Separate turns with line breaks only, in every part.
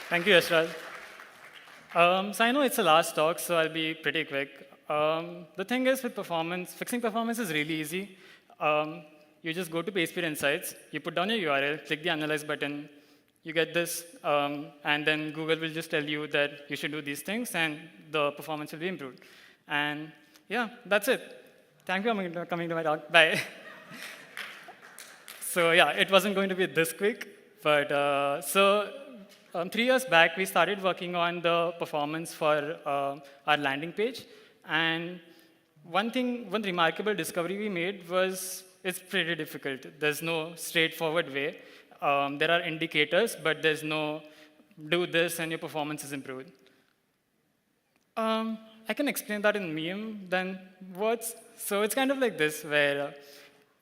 Thank you, Yashral. So I know it's the last talk, so I'll be pretty quick. The thing is with performance, fixing performance is really easy. Um, you just go to PageSpeed Insights, you put down your URL, click the Analyze button, you get this, and then Google will just tell you that you should do these things, and the performance will be improved. And yeah, that's it. Thank you for coming to my talk. Bye. So yeah, it wasn't going to be this quick, but 3 years back, we started working on the performance for our landing page. And one remarkable discovery we made was it's pretty difficult. There's no straightforward way. There are indicators, but there's no do this and your performance is improved. I can explain that in meme than words. So it's kind of like this, where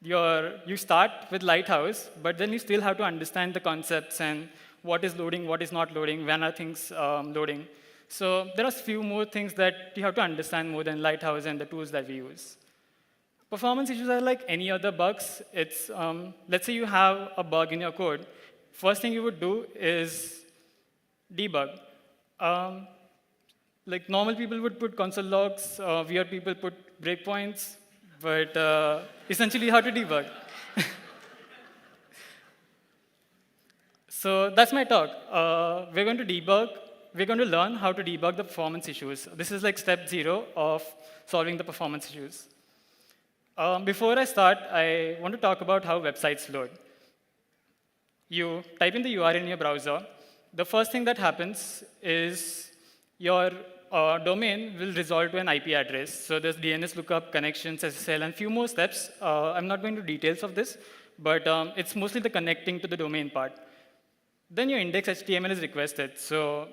you start with Lighthouse, but then you still have to understand the concepts and what is loading, what is not loading, when are things loading. So there are few more things that you have to understand more than Lighthouse and the tools that we use. Performance issues are like any other bugs. It's, let's say you have a bug in your code. First thing you would do is debug. Like normal people would put console logs, weird people put breakpoints, but essentially how to debug. So that's my talk. We're going to debug. We're going to learn how to debug the performance issues. This is like step 0 of solving the performance issues. Before I start, I want to talk about how websites load. You type in the URL in your browser. The first thing that happens is your domain will resolve to an IP address. So there's DNS lookup, connections, SSL, and a few more steps. I'm not going to details of this, but it's mostly the connecting to the domain part. Then your index HTML is requested. So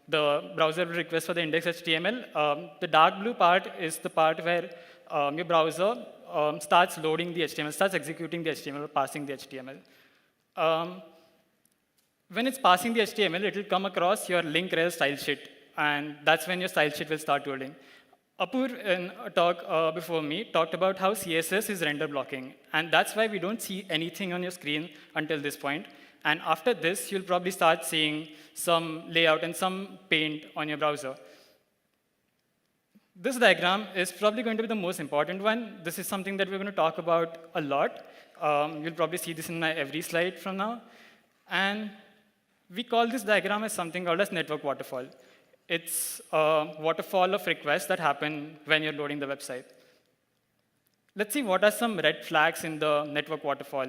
the browser will request for the index HTML. The dark blue part is the part where your browser starts loading the HTML, starts executing the HTML, or passing the HTML. When it's passing the HTML, it will come across your link rel style sheet. And that's when your style sheet will start loading. Apur, in a talk before me, talked about how CSS is render blocking. And that's why we don't see anything on your screen until this point. And after this, you'll probably start seeing some layout and some paint on your browser. This diagram is probably going to be the most important one. This is something that we're going to talk about a lot. You'll probably see this in my every slide from now. And we call this diagram as something called as network waterfall. It's a waterfall of requests that happen when you're loading the website. Let's see what are some red flags in the network waterfall.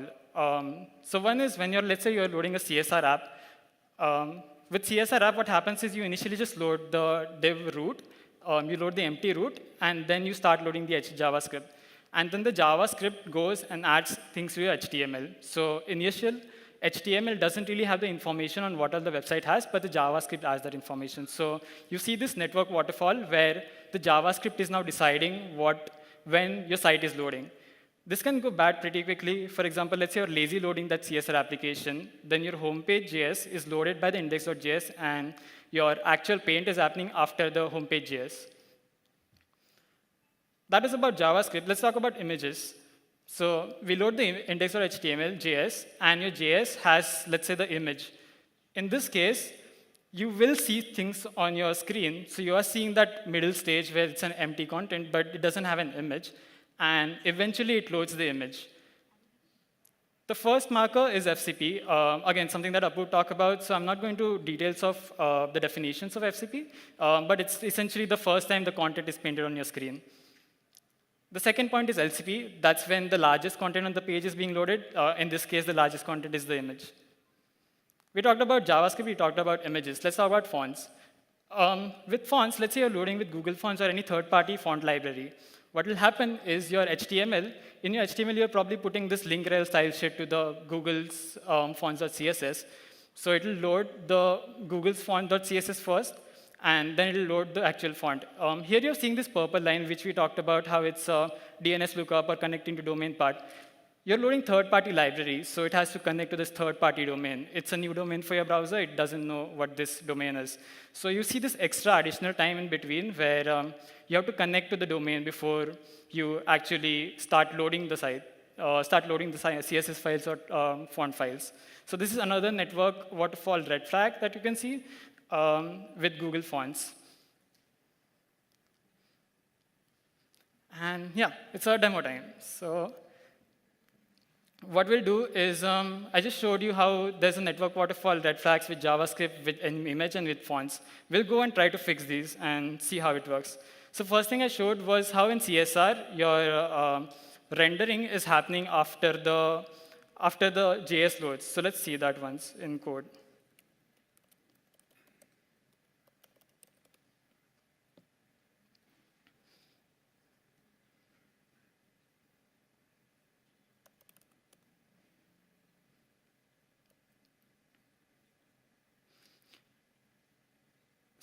So one is when let's say you're loading a CSR app. With CSR app, what happens is you initially just load the div root, you load the empty root, and then you start loading the JavaScript. And then the JavaScript goes and adds things to your HTML. So initial HTML doesn't really have the information on what all the website has, but the JavaScript has that information. So you see this network waterfall where the JavaScript is now deciding when your site is loading. This can go bad pretty quickly. For example, let's say you're lazy loading that CSR application, then your homepage.js is loaded by the index.js, and your actual paint is happening after the homepage.js. That is about JavaScript. Let's talk about images. So we load the index.html, JS, and your JS has, let's say, the image. In this case, you will see things on your screen. So you are seeing that middle stage where it's an empty content, but it doesn't have an image. And eventually, it loads the image. The first marker is FCP. Again, something that Apu talked about. So I'm not going to details of the definitions of FCP, but it's essentially the first time the content is painted on your screen. The second point is LCP. That's when the largest content on the page is being loaded. In this case, the largest content is the image. We talked about JavaScript. We talked about images. Let's talk about fonts. With fonts, let's say you're loading with Google Fonts or any third-party font library. What will happen is your HTML, in your HTML, you're probably putting this link rel style sheet to the Google's fonts.css. So it will load the Google's font.css first, and then it'll load the actual font. Here you're seeing this purple line, which we talked about how it's a DNS lookup or connecting to domain part. You're loading third-party libraries, so it has to connect to this third-party domain. It's a new domain for your browser. It doesn't know what this domain is. So you see this extra additional time in between where you have to connect to the domain before you actually start loading the site. start loading the CSS files or font files. So this is another network waterfall red flag that you can see with Google Fonts. And yeah, it's our demo time. So what we'll do is, I just showed you how there's a network waterfall red flags with JavaScript, with an image, and with fonts. We'll go and try to fix these and see how it works. So first thing I showed was how in CSR, your rendering is happening after the JS loads. So let's see that once in code.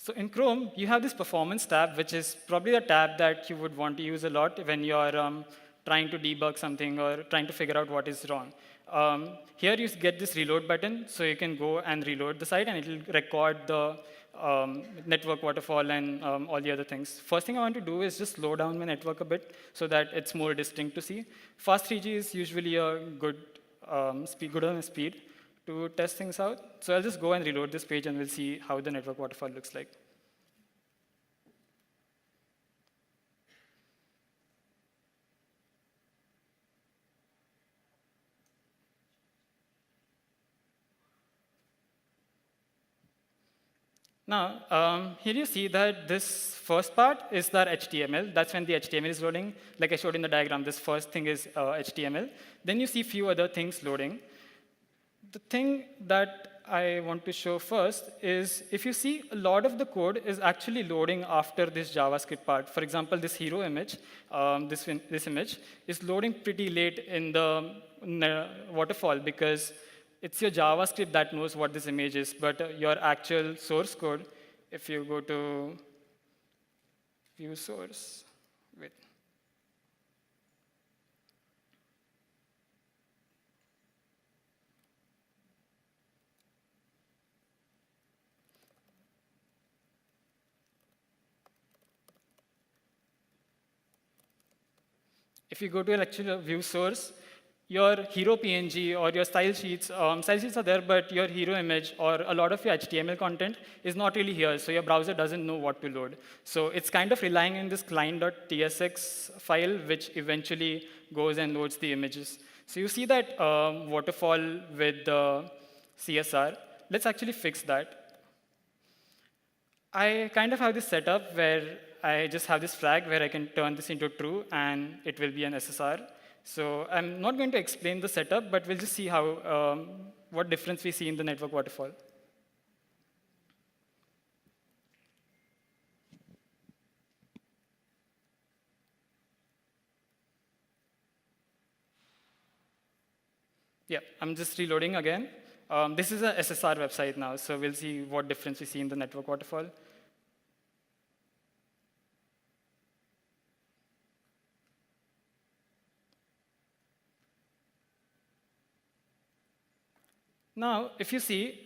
So in Chrome, you have this performance tab, which is probably a tab that you would want to use a lot when you're trying to debug something or trying to figure out what is wrong. Here you get this reload button, so you can go and reload the site, and it will record the network waterfall and all the other things. First thing I want to do is just slow down my network a bit so that it's more distinct to see. Fast 3G is usually a good speed to test things out. So I'll just go and reload this page, and we'll see how the network waterfall looks like. Now, here you see that this first part is the HTML. That's when the HTML is loading. Like I showed in the diagram, this first thing is HTML. Then you see a few other things loading. The thing that I want to show first is, if you see, a lot of the code is actually loading after this JavaScript part. For example, this hero image, this image, is loading pretty late in the waterfall because it's your JavaScript that knows what this image is, but your actual source code, if you go to view source, wait. If you go to actual view source, your hero PNG or your style sheets are there, but your hero image or a lot of your HTML content is not really here, so your browser doesn't know what to load. So it's kind of relying on this client.tsx file, which eventually goes and loads the images. So you see that waterfall with the CSR. Let's actually fix that. I kind of have this setup where I just have this flag where I can turn this into true, and it will be an SSR. So I'm not going to explain the setup, but we'll just see how what difference we see in the network waterfall. Yeah, I'm just reloading again. This is a SSR website now, so we'll see what difference we see in the network waterfall. Now, if you see,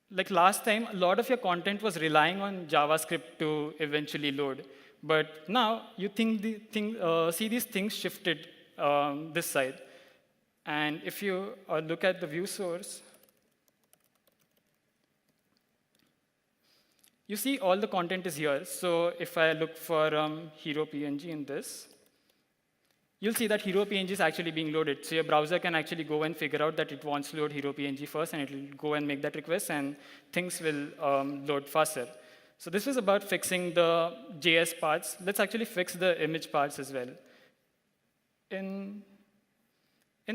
like last time, a lot of your content was relying on JavaScript to eventually load. But now, you see these things shifted this side. And if you look at the view source, you see all the content is here. So if I look for hero PNG in this, you'll see that hero PNG is actually being loaded. So your browser can actually go and figure out that it wants to load hero PNG first, and it will go and make that request, and things will load faster. So this is about fixing the JS parts. Let's actually fix the image parts as well. In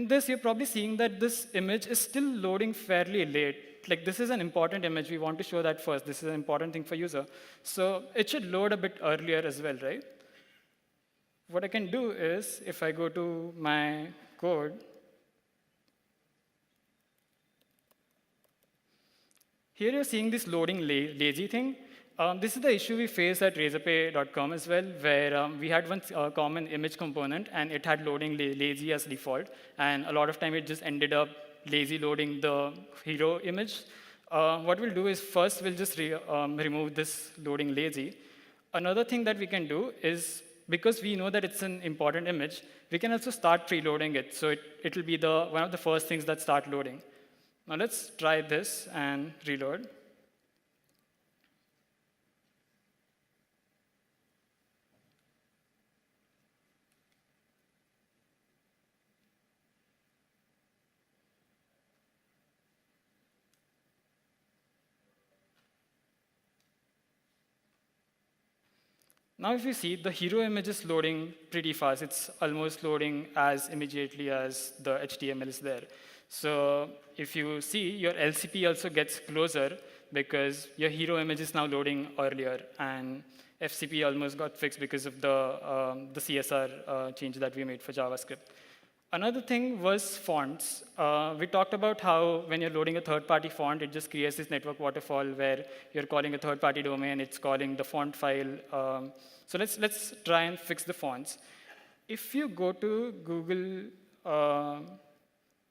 this, you're probably seeing that this image is still loading fairly late. Like, this is an important image. We want to show that first. This is an important thing for user. So it should load a bit earlier as well, right? What I can do is, if I go to my code, here you're seeing this loading lazy thing. This is the issue we faced at razorpay.com as well, where we had one common image component, and it had loading lazy as default. And a lot of time, it just ended up lazy loading the hero image. What we'll do is, first, we'll just remove this loading lazy. Another thing that we can do is, because we know that it's an important image, we can also start preloading it. So it'll be one of the first things that start loading. Now let's try this and reload. Now if you see, the hero image is loading pretty fast. It's almost loading as immediately as the HTML is there. So if you see, your LCP also gets closer because your hero image is now loading earlier, and FCP almost got fixed because of the CSR change that we made for JavaScript. Another thing was fonts. We talked about how when you're loading a third-party font, it just creates this network waterfall where you're calling a third-party domain, it's calling the font file. So let's try and fix the fonts. If you go to Google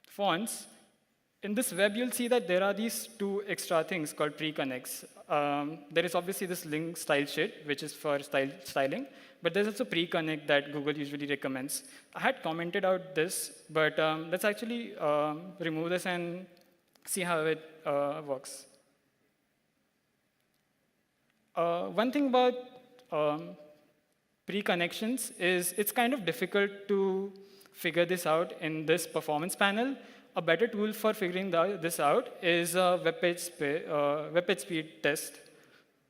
Fonts, in this web, you'll see that there are these two extra things called pre-connects. There is obviously this link style sheet, which is for styling. But there's also pre-connect that Google usually recommends. I had commented out this, but let's actually remove this and see how it works. One thing about pre-connections is it's kind of difficult to figure this out in this performance panel. A better tool for figuring this out is a web page speed test.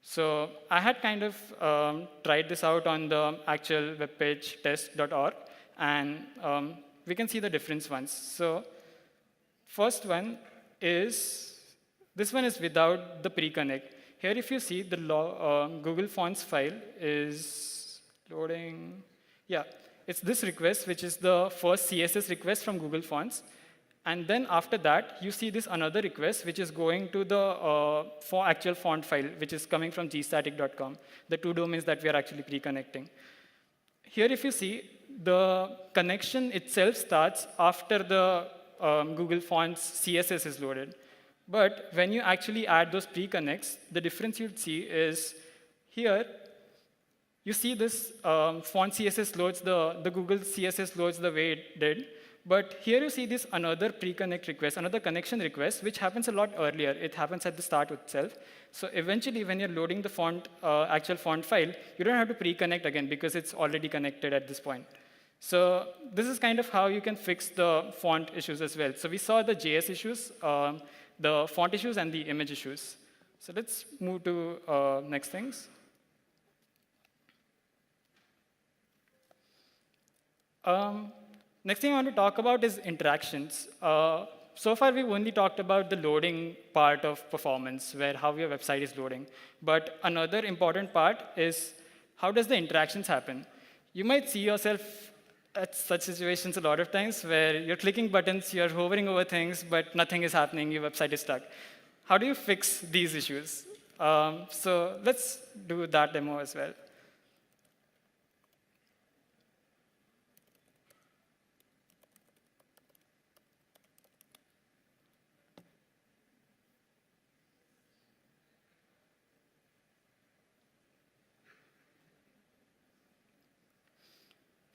So I had kind of tried this out on the actual webpage test.org, and we can see the difference once. So first one is, this one is without the pre-connect. Here if you see, the Google Fonts file is loading. Yeah, it's this request, which is the first CSS request from Google Fonts. And then after that, you see this another request, which is going to the actual font file, which is coming from gstatic.com, the two domains that we are actually pre-connecting. Here, if you see, the connection itself starts after the Google Fonts CSS is loaded. But when you actually add those pre-connects, the difference you'd see is here, you see this font CSS loads, the Google CSS loads the way it did. But here you see this another pre-connect request, another connection request, which happens a lot earlier. It happens at the start itself. So eventually, when you're loading the font, actual font file, you don't have to pre-connect again because it's already connected at this point. So this is kind of how you can fix the font issues as well. So we saw the JS issues, the font issues, and the image issues. So let's move to next things. Next thing I want to talk about is interactions. So far, we've only talked about the loading part of performance, where how your website is loading. But another important part is how does the interactions happen? You might see yourself at such situations a lot of times where you're clicking buttons, you're hovering over things, but nothing is happening, your website is stuck. How do you fix these issues? So let's do that demo as well.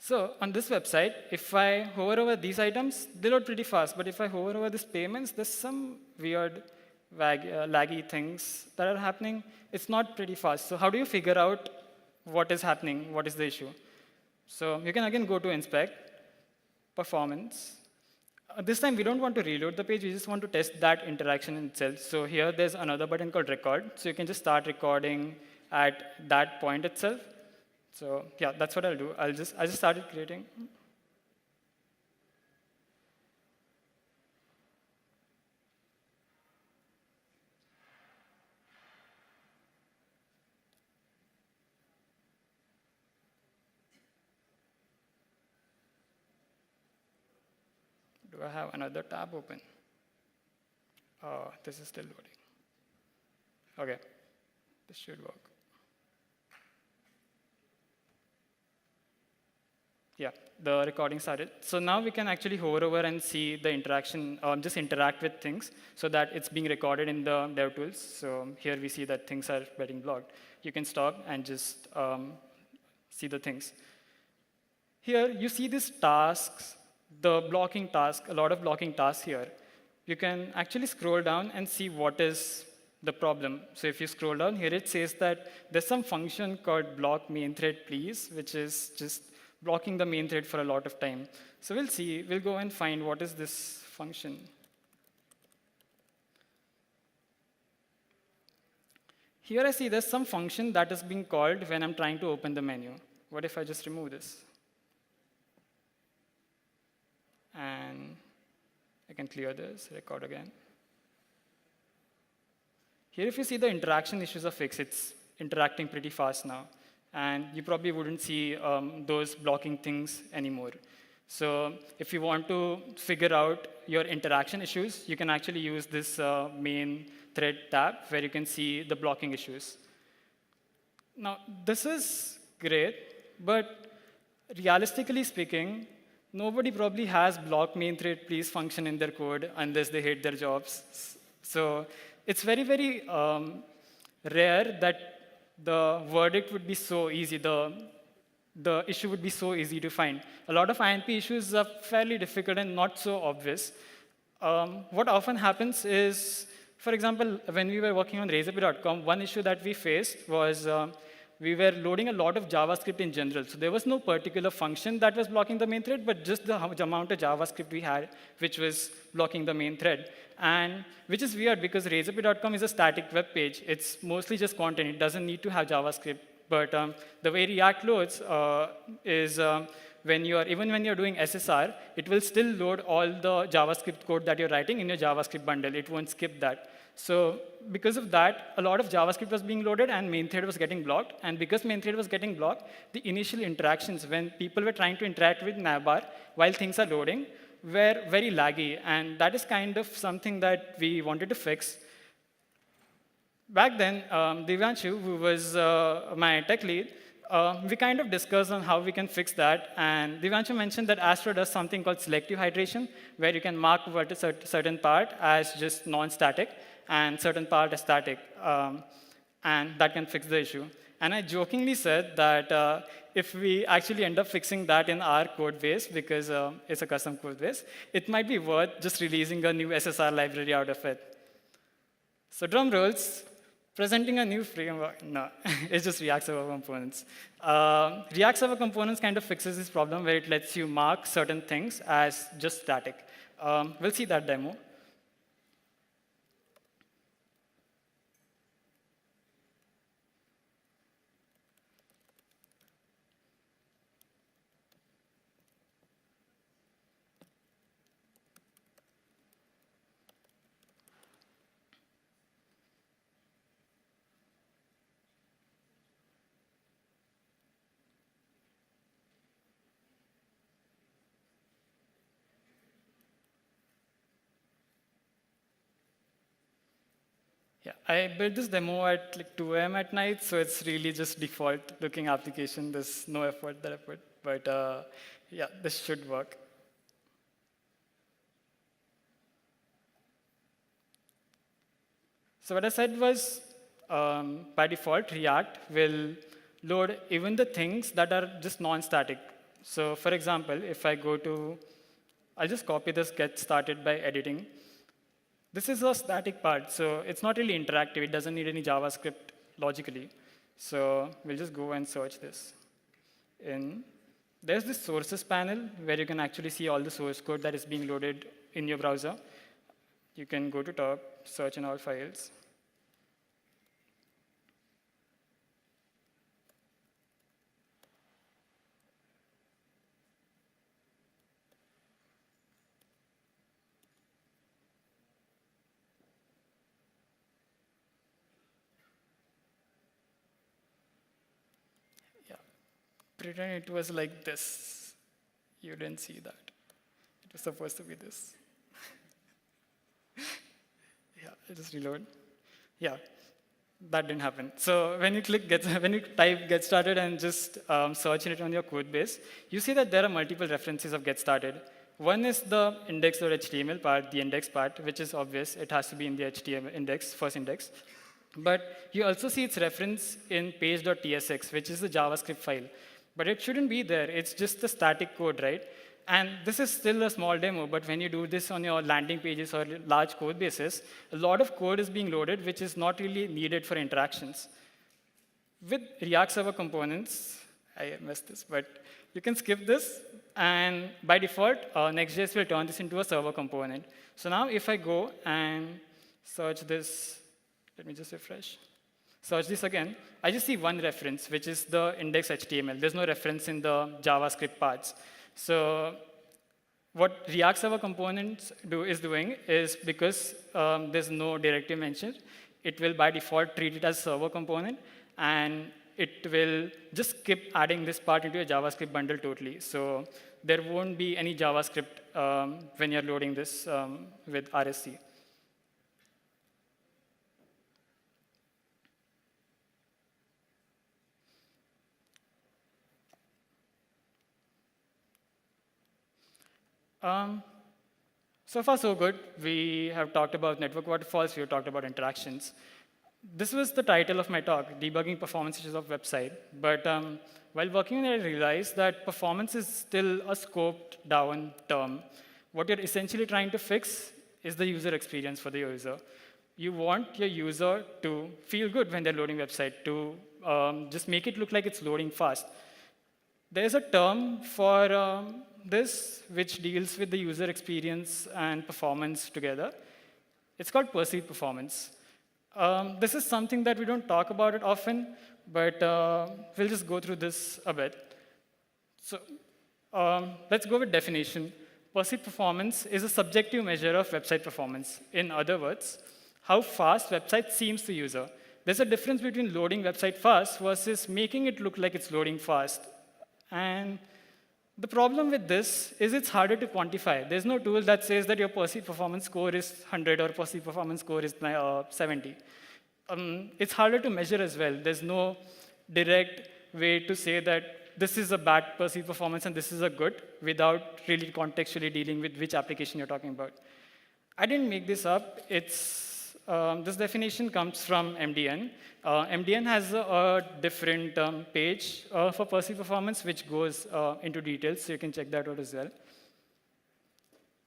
So on this website, if I hover over these items, they load pretty fast. But if I hover over these payments, there's some weird laggy things that are happening. It's not pretty fast. So how do you figure out what is happening? What is the issue? So you can again go to inspect, performance. This time, we don't want to reload the page. We just want to test that interaction in itself. So here, there's another button called record. So you can just start recording at that point itself. So yeah, that's what I'll do. I just started creating. Do I have another tab open? This is still loading. OK, this should work. Yeah, the recording started. So now we can actually hover over and see the interaction, just interact with things so that it's being recorded in the DevTools. So here we see that things are getting blocked. You can stop and just see the things. Here, you see these tasks, the blocking task, a lot of blocking tasks here. You can actually scroll down and see what is the problem. So if you scroll down here, it says that there's some function called block main thread please, which is just blocking the main thread for a lot of time. So we'll see, we'll go and find what is this function. Here I see there's some function that is being called when I'm trying to open the menu. What if I just remove this? And I can clear this, record again. Here if you see the interaction issues are fixed, it's interacting pretty fast now. And you probably wouldn't see those blocking things anymore. So if you want to figure out your interaction issues, you can actually use this main thread tab where you can see the blocking issues. Now, this is great, but realistically speaking, nobody probably has block main thread please function in their code unless they hate their jobs. So it's very, very rare that the verdict would be so easy, the issue would be so easy to find. A lot of INP issues are fairly difficult and not so obvious. What often happens is, for example, when we were working on razorpay.com, one issue that we faced was we were loading a lot of JavaScript in general. So there was no particular function that was blocking the main thread, but just the amount of JavaScript we had, which was blocking the main thread. And which is weird because razorpay.com is a static web page. It's mostly just content. It doesn't need to have JavaScript. But the way React loads is even when you're doing SSR, it will still load all the JavaScript code that you're writing in your JavaScript bundle. It won't skip that. So because of that, a lot of JavaScript was being loaded and main thread was getting blocked. And because main thread was getting blocked, the initial interactions when people were trying to interact with navbar while things are loading were very laggy. And that is kind of something that we wanted to fix. Back then, Divyanshu, who was my tech lead, we kind of discussed on how we can fix that. And Divyanshu mentioned that Astro does something called selective hydration, where you can mark a certain part as just non-static and certain part as static. And that can fix the issue. And I jokingly said that if we actually end up fixing that in our code base, because it's a custom code base, it might be worth just releasing a new SSR library out of it. So drum rolls. Presenting a new framework, no, it's just React Server Components. React Server Components kind of fixes this problem where it lets you mark certain things as just static. We'll see that demo. Yeah, I built this demo at like 2 a.m. at night, so it's really just default looking application. There's no effort that I put, but yeah, this should work. So what I said was, by default, React will load even the things that are just non-static. So for example, if I go to, I'll just copy this get started by editing. This is a static part, so it's not really interactive. It doesn't need any JavaScript logically. So we'll just go and search this. There's this sources panel where you can actually see all the source code that is being loaded in your browser. You can go to top, search in all files. Pretend it was like this. You didn't see that. It was supposed to be this. Yeah, I just reload. Yeah, that didn't happen. So when you type get started and just search it on your code base, you see that there are multiple references of get started. One is the index.html part, the index part, which is obvious. It has to be in the HTML index, first index. But you also see its reference in page.tsx, which is the JavaScript file. But it shouldn't be there. It's just the static code, right? And this is still a small demo, but when you do this on your landing pages or large code bases, a lot of code is being loaded, which is not really needed for interactions. With React Server components, I missed this, but you can skip this. And by default, Next.js will turn this into a server component. So now if I go and search this, let me just refresh. Search this again, I just see one reference, which is the index.html. There's no reference in the JavaScript parts. So what React Server components is doing is, because there's no directive mentioned, it will by default treat it as a server component, and it will just keep adding this part into a JavaScript bundle totally. So there won't be any JavaScript when you're loading this with RSC. So far, so good. We have talked about network waterfalls. We have talked about interactions. This was the title of my talk, Debugging Performance Issues of Website. But while working on it, I realized that performance is still a scoped-down term. What you're essentially trying to fix is the user experience for the user. You want your user to feel good when they're loading website, to just make it look like it's loading fast. There's a term for this which deals with the user experience and performance together. It's called perceived performance. This is something that we don't talk about it often, but we'll just go through this a bit. So let's go with definition. Perceived performance is a subjective measure of website performance. In other words, how fast website seems to user. There's a difference between loading website fast versus making it look like it's loading fast. And the problem with this is it's harder to quantify. There's no tool that says that your perceived performance score is 100 or perceived performance score is 70. It's harder to measure as well. There's no direct way to say that this is a bad perceived performance and this is a good without really contextually dealing with which application you're talking about. I didn't make this up. This definition comes from MDN. MDN has a different page for perceived performance, which goes into details, so you can check that out as well.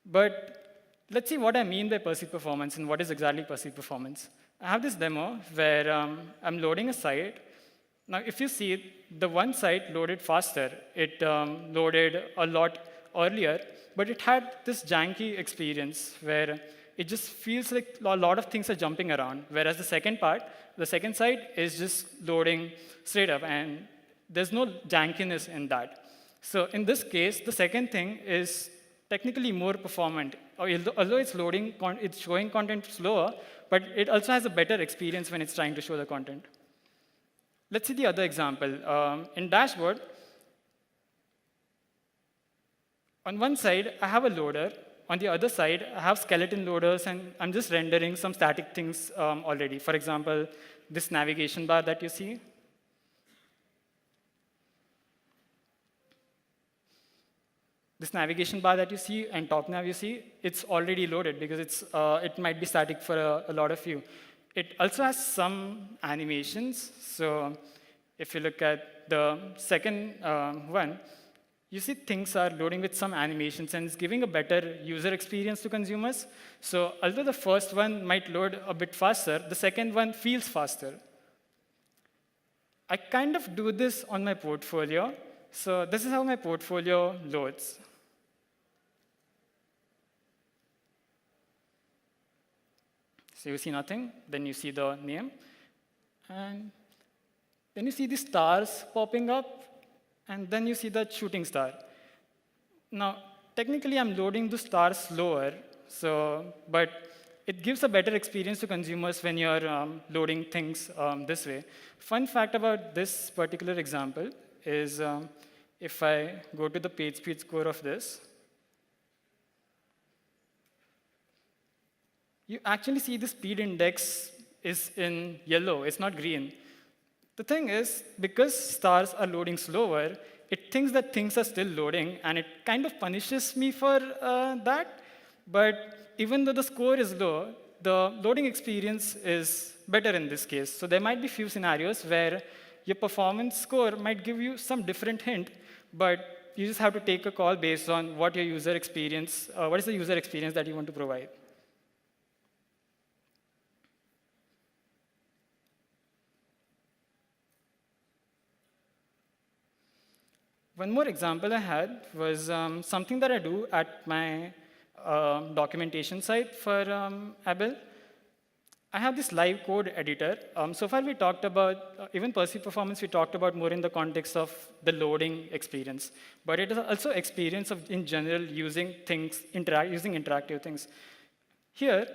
But let's see what I mean by perceived performance and what is exactly perceived performance. I have this demo where I'm loading a site. Now, if you see it, the one site loaded faster. It loaded a lot earlier, but it had this janky experience where it just feels like a lot of things are jumping around, whereas the second site is just loading straight up, and there's no jankiness in that. So in this case, the second thing is technically more performant. Although it's showing content slower, but it also has a better experience when it's trying to show the content. Let's see the other example. In dashboard, on one side, I have a loader. On the other side, I have skeleton loaders, and I'm just rendering some static things already. For example, this navigation bar that you see. This navigation bar that you see and top nav you see, it's already loaded because it might be static for a lot of you. It also has some animations. So if you look at the second one, you see things are loading with some animations, and it's giving a better user experience to consumers. So although the first one might load a bit faster, the second one feels faster. I kind of do this on my portfolio. So this is how my portfolio loads. So you see nothing, then you see the name, and then you see the stars popping up, and then you see the shooting star. Now, technically, I'm loading the stars slower, but it gives a better experience to consumers when you're loading things this way. Fun fact about this particular example is if I go to the page speed score of this, you actually see the speed index is in yellow. It's not green. The thing is, because stars are loading slower, it thinks that things are still loading, and it kind of punishes me for that. But even though the score is low, the loading experience is better in this case. So there might be few scenarios where your performance score might give you some different hint, but you just have to take a call based on what your user experience, what is the user experience that you want to provide. One more example I had was something that I do at my documentation site for Abel. I have this live code editor. So far we talked about, even perceived performance, we talked about more in the context of the loading experience. But it is also experience of, in general, using things, using interactive things. Here,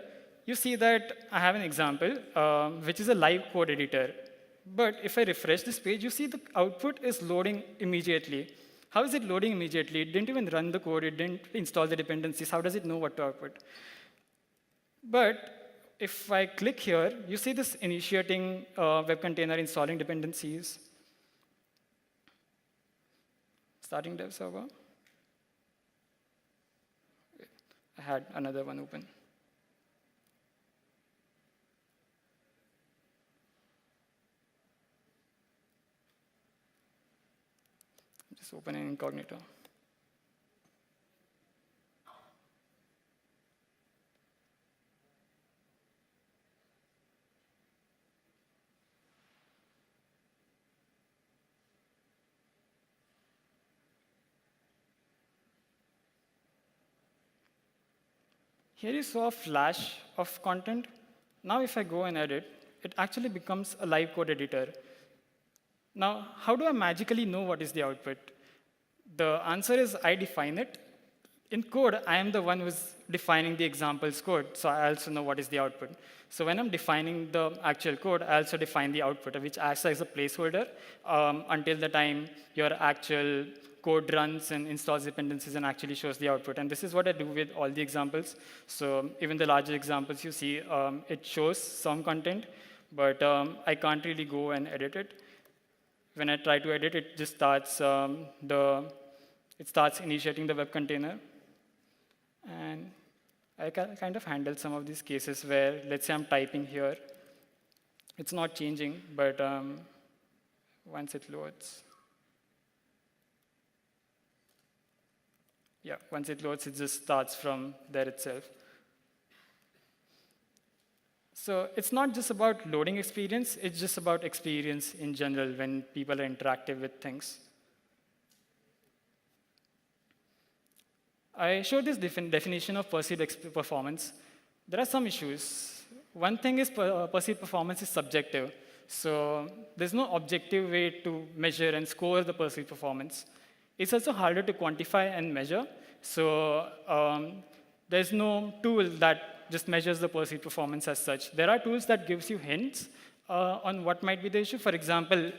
you see that I have an example, which is a live code editor. But if I refresh this page, you see the output is loading immediately. How is it loading immediately? It didn't even run the code. It didn't install the dependencies. How does it know what to output? But if I click here, you see this initiating web container, installing dependencies, starting dev server. I had another one open. Just open an incognito. Here you saw a flash of content. Now if I go and edit, it actually becomes a live code editor. Now, how do I magically know what is the output? The answer is I define it. In code, I am the one who's defining the examples code, so I also know what is the output. So when I'm defining the actual code, I also define the output, which acts as a placeholder until the time your actual code runs and installs dependencies and actually shows the output. And this is what I do with all the examples. So even the larger examples you see, it shows some content, but I can't really go and edit it. When I try to edit, it just starts initiating the web container. And I kind of handled some of these cases where, let's say I'm typing here. It's not changing, but once it loads. Yeah, once it loads, it just starts from there itself. So it's not just about loading experience, it's just about experience in general when people are interactive with things. I showed this definition of perceived performance. There are some issues. One thing is perceived performance is subjective. So there's no objective way to measure and score the perceived performance. It's also harder to quantify and measure. So there's no tool that just measures the perceived performance as such. There are tools that gives you hints on what might be the issue. For example,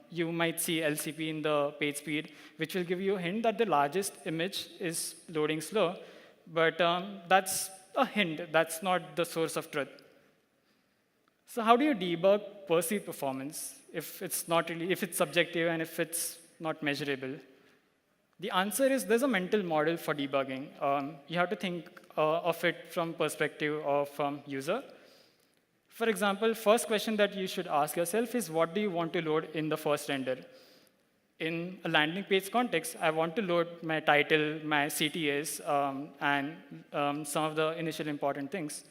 you might see LCP in the page speed, which will give you a hint that the largest image is loading slow. But that's a hint. That's not the source of truth. So how do you debug perceived performance if it's subjective and if it's not measurable? The answer is there's a mental model for debugging. You have to think of it from perspective of user. For example, first question that you should ask yourself is, what do you want to load in the first render? In a landing page context, I want to load my title, my CTAs, and some of the initial important things.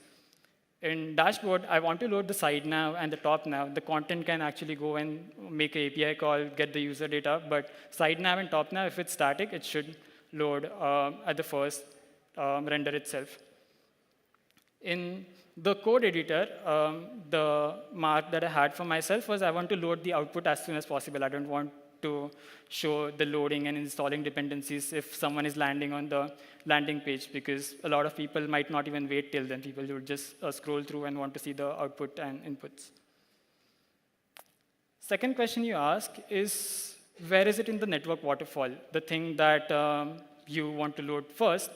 In dashboard, I want to load the side nav and the top nav. The content can actually go and make an API call, get the user data. But side nav and top nav, if it's static, it should load at the first render itself. In the code editor, the mark that I had for myself was I want to load the output as soon as possible. I don't want to show the loading and installing dependencies if someone is landing on the landing page, because a lot of people might not even wait till then. People would just scroll through and want to see the output and inputs. Second question you ask is, where is it in the network waterfall? The thing that you want to load first,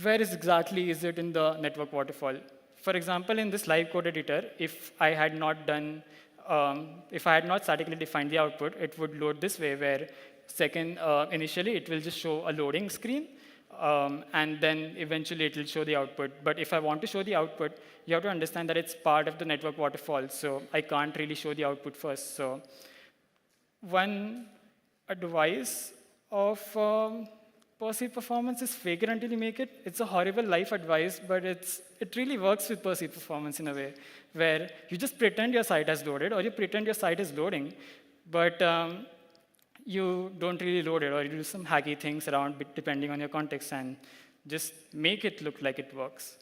where exactly is it in the network waterfall? For example, in this live code editor, if I had not statically defined the output, it would load this way, where initially it will just show a loading screen, and then eventually it will show the output. But if I want to show the output, you have to understand that it's part of the network waterfall, so I can't really show the output first. So one advice of perceived performance is fake it until you make it. It's a horrible life advice, but it really works with perceived performance in a way, where you just pretend your site has loaded, or you pretend your site is loading, but you don't really load it, or you do some hacky things around depending on your context, and just make it look like it works.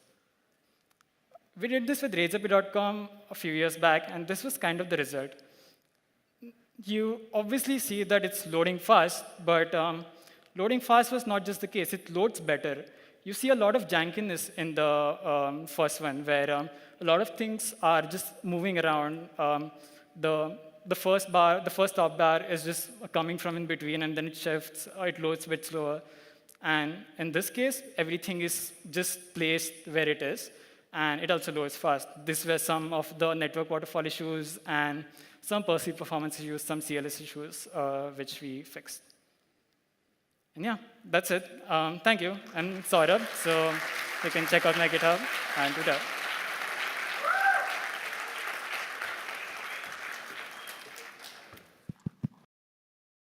We did this with razorpay.com a few years back, and this was kind of the result. You obviously see that it's loading fast, but loading fast was not just the case. It loads better. You see a lot of jankiness in the first one, where a lot of things are just moving around. The first top bar is just coming from in between, and then it shifts, or it loads a bit slower. And in this case, everything is just placed where it is, and it also loads fast. These were some of the network waterfall issues, and some perceived performance issues, some CLS issues, which we fixed. And yeah, that's it. Thank you. I'm Saurabh, so you can check out my GitHub and Twitter.